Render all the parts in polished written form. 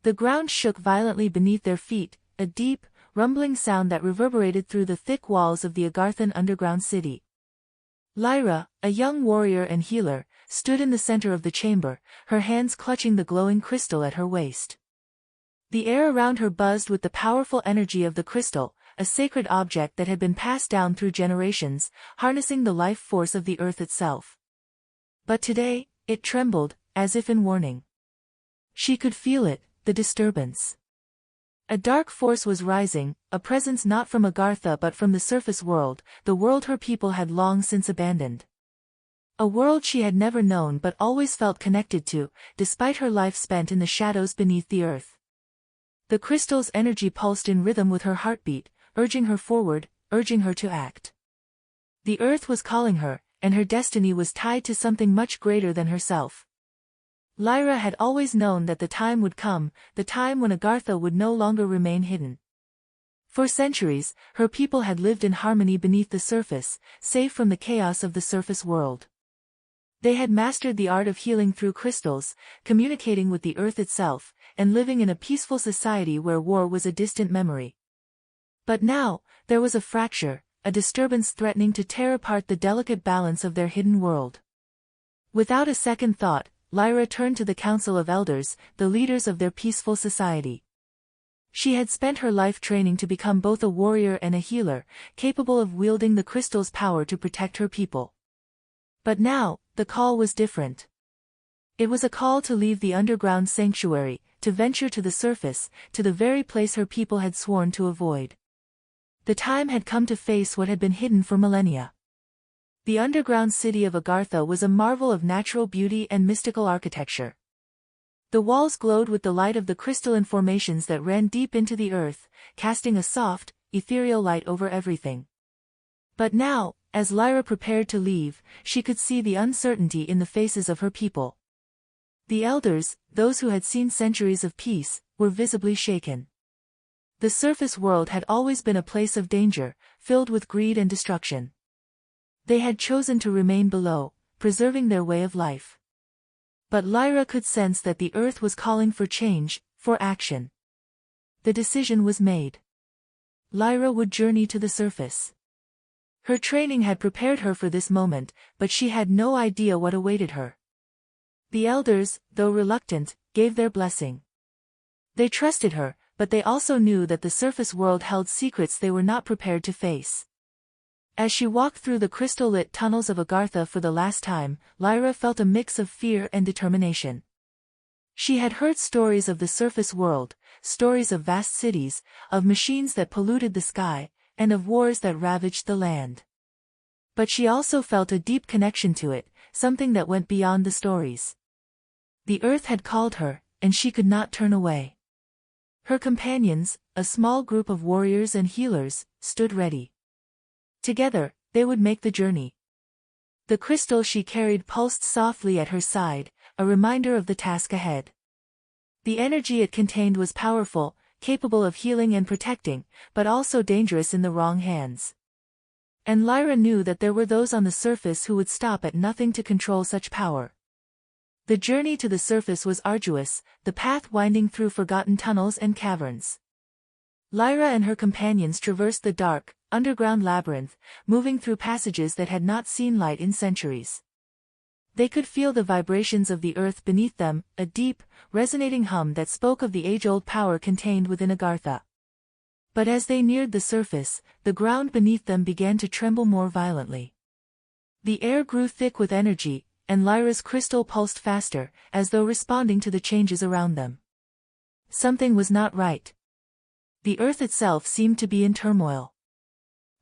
The ground shook violently beneath their feet, a deep, rumbling sound that reverberated through the thick walls of the Agarthan underground city. Lyra, a young warrior and healer, stood in the center of the chamber, her hands clutching the glowing crystal at her waist. The air around her buzzed with the powerful energy of the crystal, a sacred object that had been passed down through generations, harnessing the life force of the earth itself. But today, it trembled, as if in warning. She could feel it, the disturbance. A dark force was rising, a presence not from Agartha but from the surface world, the world her people had long since abandoned. A world she had never known but always felt connected to, despite her life spent in the shadows beneath the earth. The crystal's energy pulsed in rhythm with her heartbeat, urging her forward, urging her to act. The earth was calling her, and her destiny was tied to something much greater than herself. Lyra had always known that the time would come, the time when Agartha would no longer remain hidden. For centuries, her people had lived in harmony beneath the surface, safe from the chaos of the surface world. They had mastered the art of healing through crystals, communicating with the earth itself, and living in a peaceful society where war was a distant memory. But now, there was a fracture, a disturbance threatening to tear apart the delicate balance of their hidden world. Without a second thought, Lyra turned to the Council of Elders, the leaders of their peaceful society. She had spent her life training to become both a warrior and a healer, capable of wielding the crystal's power to protect her people. But now, the call was different. It was a call to leave the underground sanctuary, to venture to the surface, to the very place her people had sworn to avoid. The time had come to face what had been hidden for millennia. The underground city of Agartha was a marvel of natural beauty and mystical architecture. The walls glowed with the light of the crystalline formations that ran deep into the earth, casting a soft, ethereal light over everything. But now, as Lyra prepared to leave, she could see the uncertainty in the faces of her people. The elders, those who had seen centuries of peace, were visibly shaken. The surface world had always been a place of danger, filled with greed and destruction. They had chosen to remain below, preserving their way of life. But Lyra could sense that the earth was calling for change, for action. The decision was made. Lyra would journey to the surface. Her training had prepared her for this moment, but she had no idea what awaited her. The elders, though reluctant, gave their blessing. They trusted her, but they also knew that the surface world held secrets they were not prepared to face. As she walked through the crystal-lit tunnels of Agartha for the last time, Lyra felt a mix of fear and determination. She had heard stories of the surface world, stories of vast cities, of machines that polluted the sky, and of wars that ravaged the land. But she also felt a deep connection to it, something that went beyond the stories. The earth had called her, and she could not turn away. Her companions, a small group of warriors and healers, stood ready. Together, they would make the journey. The crystal she carried pulsed softly at her side, a reminder of the task ahead. The energy it contained was powerful, capable of healing and protecting, but also dangerous in the wrong hands. And Lyra knew that there were those on the surface who would stop at nothing to control such power. The journey to the surface was arduous, the path winding through forgotten tunnels and caverns. Lyra and her companions traversed the dark, underground labyrinth, moving through passages that had not seen light in centuries. They could feel the vibrations of the earth beneath them, a deep, resonating hum that spoke of the age-old power contained within Agartha. But as they neared the surface, the ground beneath them began to tremble more violently. The air grew thick with energy, and Lyra's crystal pulsed faster, as though responding to the changes around them. Something was not right. The earth itself seemed to be in turmoil.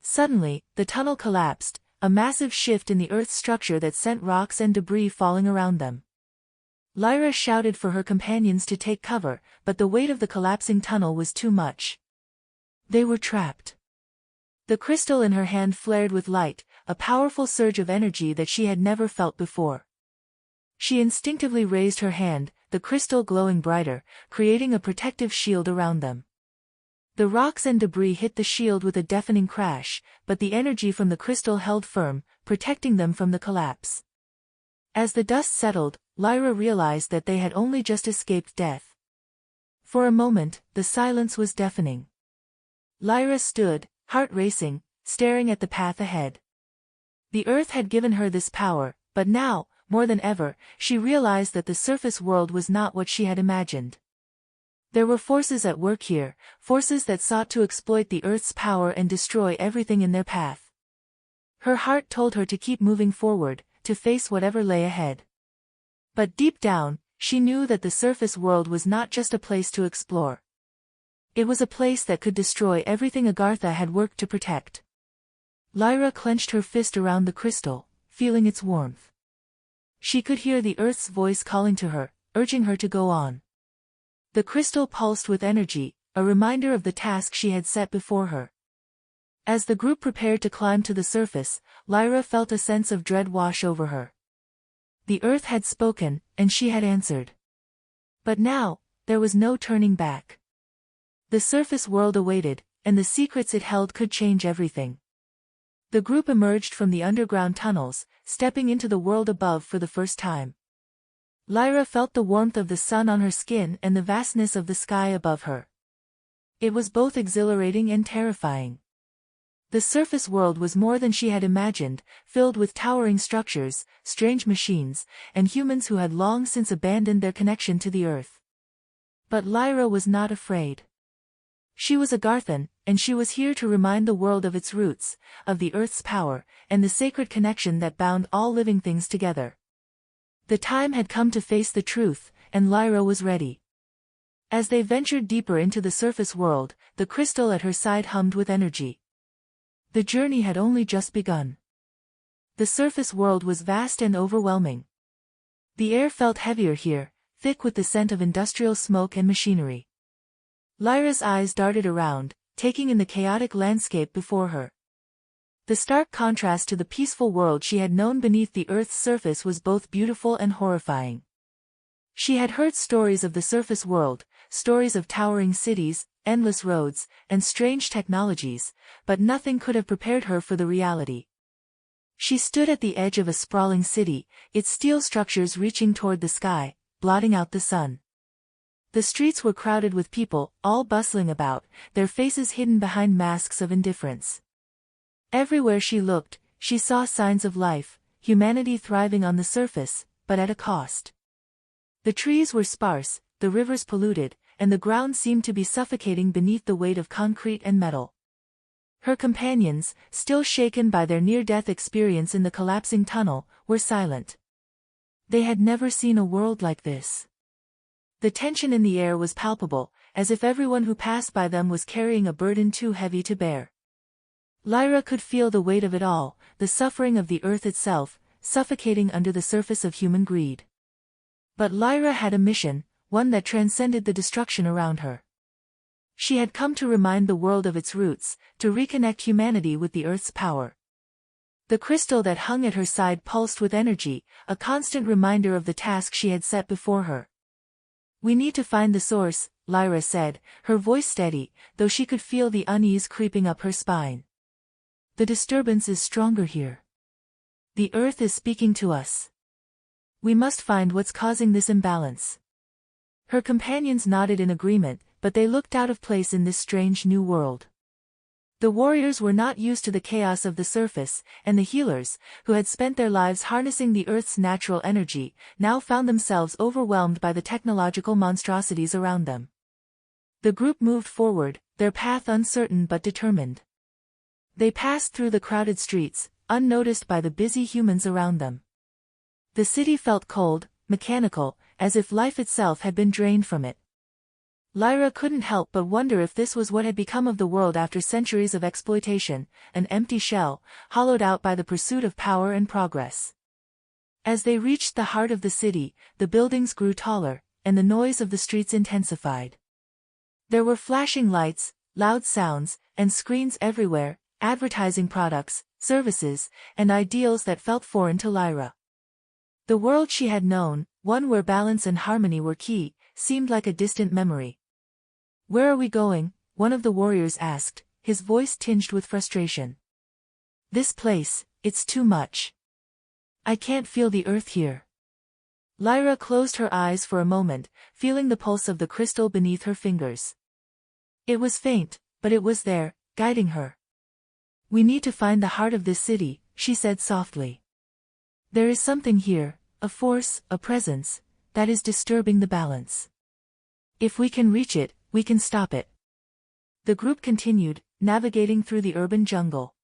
Suddenly, the tunnel collapsed, a massive shift in the earth's structure that sent rocks and debris falling around them. Lyra shouted for her companions to take cover, but the weight of the collapsing tunnel was too much. They were trapped. The crystal in her hand flared with light, a powerful surge of energy that she had never felt before. She instinctively raised her hand, the crystal glowing brighter, creating a protective shield around them. The rocks and debris hit the shield with a deafening crash, but the energy from the crystal held firm, protecting them from the collapse. As the dust settled, Lyra realized that they had only just escaped death. For a moment, the silence was deafening. Lyra stood, heart racing, staring at the path ahead. The earth had given her this power, but now, more than ever, she realized that the surface world was not what she had imagined. There were forces at work here, forces that sought to exploit the earth's power and destroy everything in their path. Her heart told her to keep moving forward, to face whatever lay ahead. But deep down, she knew that the surface world was not just a place to explore. It was a place that could destroy everything Agartha had worked to protect. Lyra clenched her fist around the crystal, feeling its warmth. She could hear the earth's voice calling to her, urging her to go on. The crystal pulsed with energy, a reminder of the task she had set before her. As the group prepared to climb to the surface, Lyra felt a sense of dread wash over her. The earth had spoken, and she had answered. But now, there was no turning back. The surface world awaited, and the secrets it held could change everything. The group emerged from the underground tunnels, stepping into the world above for the first time. Lyra felt the warmth of the sun on her skin and the vastness of the sky above her. It was both exhilarating and terrifying. The surface world was more than she had imagined, filled with towering structures, strange machines, and humans who had long since abandoned their connection to the earth. But Lyra was not afraid. She was Agarthan, and she was here to remind the world of its roots, of the earth's power, and the sacred connection that bound all living things together. The time had come to face the truth, and Lyra was ready. As they ventured deeper into the surface world, the crystal at her side hummed with energy. The journey had only just begun. The surface world was vast and overwhelming. The air felt heavier here, thick with the scent of industrial smoke and machinery. Lyra's eyes darted around, taking in the chaotic landscape before her. The stark contrast to the peaceful world she had known beneath the earth's surface was both beautiful and horrifying. She had heard stories of the surface world, stories of towering cities, endless roads, and strange technologies, but nothing could have prepared her for the reality. She stood at the edge of a sprawling city, its steel structures reaching toward the sky, blotting out the sun. The streets were crowded with people, all bustling about, their faces hidden behind masks of indifference. Everywhere she looked, she saw signs of life, humanity thriving on the surface, but at a cost. The trees were sparse, the rivers polluted, and the ground seemed to be suffocating beneath the weight of concrete and metal. Her companions, still shaken by their near-death experience in the collapsing tunnel, were silent. They had never seen a world like this. The tension in the air was palpable, as if everyone who passed by them was carrying a burden too heavy to bear. Lyra could feel the weight of it all, the suffering of the earth itself, suffocating under the surface of human greed. But Lyra had a mission, one that transcended the destruction around her. She had come to remind the world of its roots, to reconnect humanity with the earth's power. The crystal that hung at her side pulsed with energy, a constant reminder of the task she had set before her. "We need to find the source," Lyra said, her voice steady, though she could feel the unease creeping up her spine. "The disturbance is stronger here. The earth is speaking to us. We must find what's causing this imbalance." Her companions nodded in agreement, but they looked out of place in this strange new world. The warriors were not used to the chaos of the surface, and the healers, who had spent their lives harnessing the earth's natural energy, now found themselves overwhelmed by the technological monstrosities around them. The group moved forward, their path uncertain but determined. They passed through the crowded streets, unnoticed by the busy humans around them. The city felt cold, mechanical, as if life itself had been drained from it. Lyra couldn't help but wonder if this was what had become of the world after centuries of exploitation, an empty shell, hollowed out by the pursuit of power and progress. As they reached the heart of the city, the buildings grew taller, and the noise of the streets intensified. There were flashing lights, loud sounds, and screens everywhere, advertising products, services, and ideals that felt foreign to Lyra. The world she had known, one where balance and harmony were key, seemed like a distant memory. "Where are we going?" one of the warriors asked, his voice tinged with frustration. "This place, it's too much. I can't feel the earth here." Lyra closed her eyes for a moment, feeling the pulse of the crystal beneath her fingers. It was faint, but it was there, guiding her. "We need to find the heart of this city," she said softly. "There is something here, a force, a presence, that is disturbing the balance. If we can reach it, we can stop it." The group continued, navigating through the urban jungle.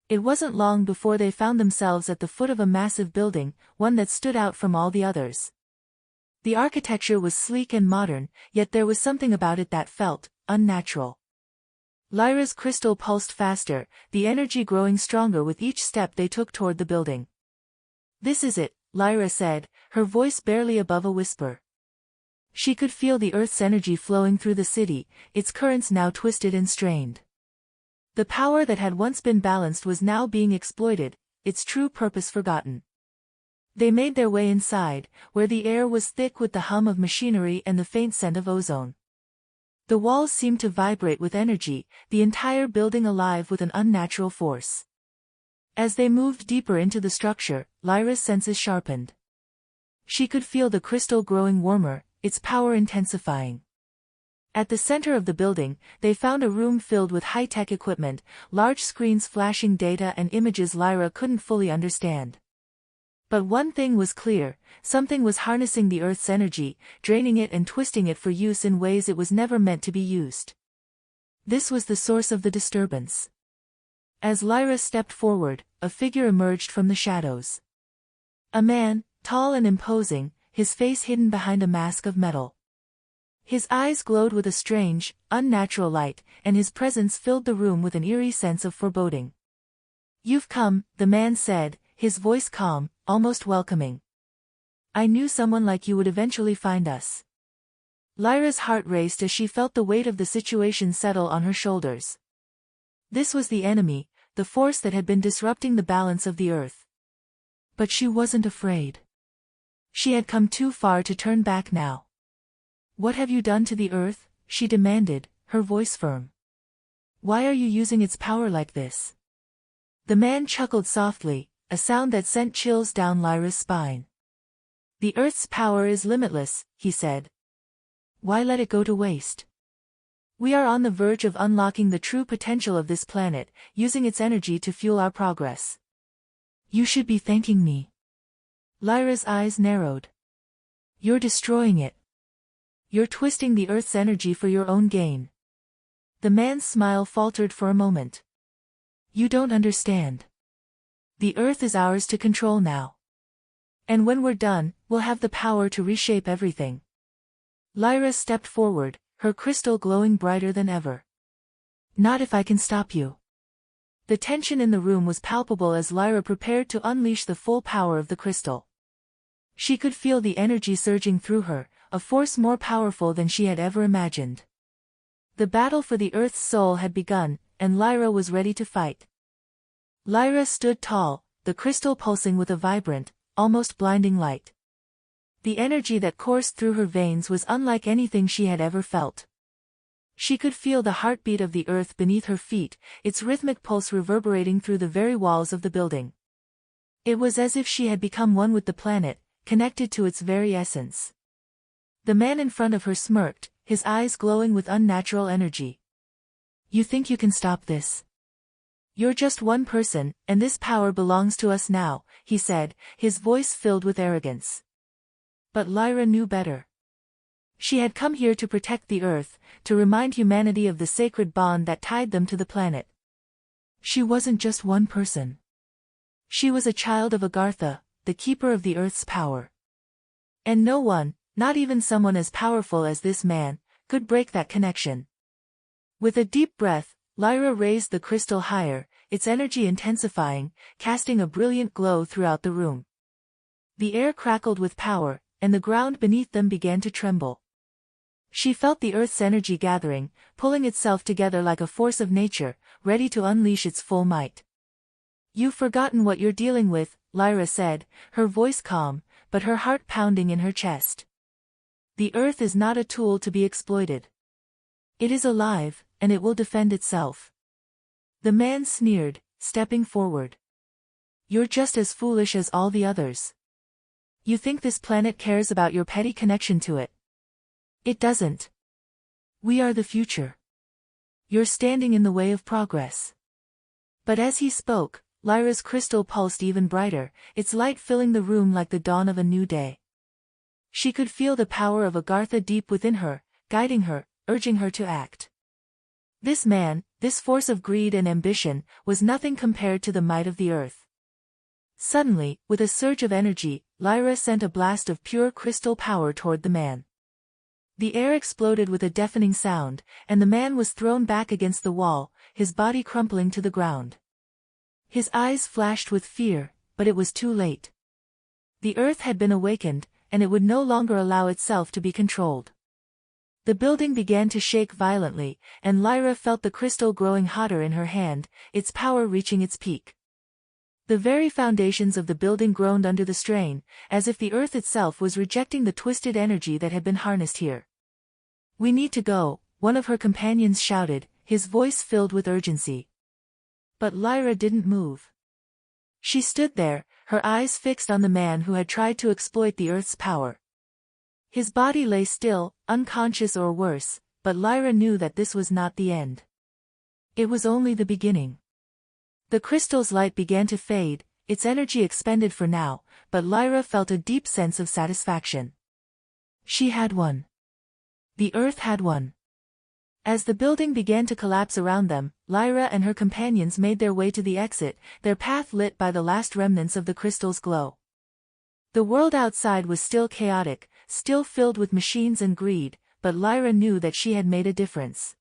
It wasn't long before they found themselves at the foot of a massive building, one that stood out from all the others. The architecture was sleek and modern, yet there was something about it that felt unnatural. Lyra's crystal pulsed faster, the energy growing stronger with each step they took toward the building. "This is it," Lyra said, her voice barely above a whisper. She could feel the Earth's energy flowing through the city, its currents now twisted and strained. The power that had once been balanced was now being exploited, its true purpose forgotten. They made their way inside, where the air was thick with the hum of machinery and the faint scent of ozone. The walls seemed to vibrate with energy, the entire building alive with an unnatural force. As they moved deeper into the structure, Lyra's senses sharpened. She could feel the crystal growing warmer, its power intensifying. At the center of the building, they found a room filled with high-tech equipment, large screens flashing data and images Lyra couldn't fully understand. But one thing was clear, something was harnessing the Earth's energy, draining it and twisting it for use in ways it was never meant to be used. This was the source of the disturbance. As Lyra stepped forward, a figure emerged from the shadows. A man, tall and imposing, his face hidden behind a mask of metal. His eyes glowed with a strange, unnatural light, and his presence filled the room with an eerie sense of foreboding. "You've come," the man said, his voice calm, almost welcoming. "I knew someone like you would eventually find us." Lyra's heart raced as she felt the weight of the situation settle on her shoulders. This was the enemy, the force that had been disrupting the balance of the Earth. But she wasn't afraid. She had come too far to turn back now. "What have you done to the Earth?" she demanded, her voice firm. "Why are you using its power like this?" The man chuckled softly, a sound that sent chills down Lyra's spine. "The Earth's power is limitless," he said. "Why let it go to waste? We are on the verge of unlocking the true potential of this planet, using its energy to fuel our progress. You should be thanking me." Lyra's eyes narrowed. "You're destroying it. You're twisting the Earth's energy for your own gain." The man's smile faltered for a moment. "You don't understand. The Earth is ours to control now. And when we're done, we'll have the power to reshape everything." Lyra stepped forward, her crystal glowing brighter than ever. "Not if I can stop you." The tension in the room was palpable as Lyra prepared to unleash the full power of the crystal. She could feel the energy surging through her, a force more powerful than she had ever imagined. The battle for the Earth's soul had begun, and Lyra was ready to fight. Lyra stood tall, the crystal pulsing with a vibrant, almost blinding light. The energy that coursed through her veins was unlike anything she had ever felt. She could feel the heartbeat of the Earth beneath her feet, its rhythmic pulse reverberating through the very walls of the building. It was as if she had become one with the planet, connected to its very essence. The man in front of her smirked, his eyes glowing with unnatural energy. "You think you can stop this? You're just one person, and this power belongs to us now," he said, his voice filled with arrogance. But Lyra knew better. She had come here to protect the Earth, to remind humanity of the sacred bond that tied them to the planet. She wasn't just one person. She was a child of Agartha, the keeper of the Earth's power. And no one, not even someone as powerful as this man, could break that connection. With a deep breath, Lyra raised the crystal higher, its energy intensifying, casting a brilliant glow throughout the room. The air crackled with power, and the ground beneath them began to tremble. She felt the Earth's energy gathering, pulling itself together like a force of nature, ready to unleash its full might. "You've forgotten what you're dealing with," Lyra said, her voice calm, but her heart pounding in her chest. "The Earth is not a tool to be exploited. It is alive, and it will defend itself." The man sneered, stepping forward. "You're just as foolish as all the others. You think this planet cares about your petty connection to it? It doesn't. We are the future. You're standing in the way of progress. But as he spoke, Lyra's crystal pulsed even brighter, its light filling the room like the dawn of a new day. She could feel the power of Agartha deep within her, guiding her, urging her to act. This man, this force of greed and ambition, was nothing compared to the might of the earth. Suddenly, with a surge of energy, Lyra sent a blast of pure crystal power toward the man. The air exploded with a deafening sound, and the man was thrown back against the wall, his body crumpling to the ground. His eyes flashed with fear, but it was too late. The earth had been awakened, and it would no longer allow itself to be controlled. The building began to shake violently, and Lyra felt the crystal growing hotter in her hand, its power reaching its peak. The very foundations of the building groaned under the strain, as if the earth itself was rejecting the twisted energy that had been harnessed here. "We need to go," one of her companions shouted, his voice filled with urgency. But Lyra didn't move. She stood there, her eyes fixed on the man who had tried to exploit the earth's power. His body lay still, unconscious or worse, but Lyra knew that this was not the end. It was only the beginning. The crystal's light began to fade, its energy expended for now, but Lyra felt a deep sense of satisfaction. She had won. The earth had won. As the building began to collapse around them, Lyra and her companions made their way to the exit, their path lit by the last remnants of the crystal's glow. The world outside was still chaotic, still filled with machines and greed, but Lyra knew that she had made a difference.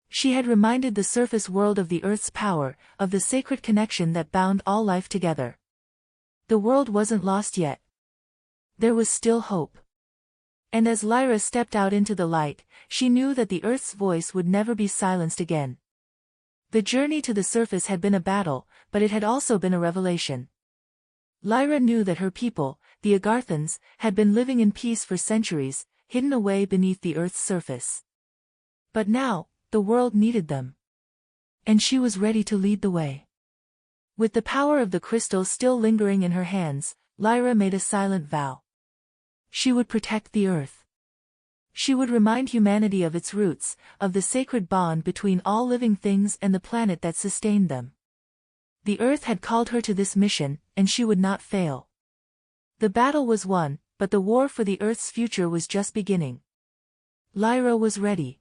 She had reminded the surface world of the earth's power, of the sacred connection that bound all life together. The world wasn't lost yet. There was still hope. And as Lyra stepped out into the light, she knew that the earth's voice would never be silenced again. The journey to the surface had been a battle, but it had also been a revelation. Lyra knew that her people, the Agarthans, had been living in peace for centuries, hidden away beneath the earth's surface. But now, the world needed them. And she was ready to lead the way. With the power of the crystal still lingering in her hands, Lyra made a silent vow. She would protect the earth. She would remind humanity of its roots, of the sacred bond between all living things and the planet that sustained them. The earth had called her to this mission, and she would not fail. The battle was won, but the war for the earth's future was just beginning. Lyra was ready.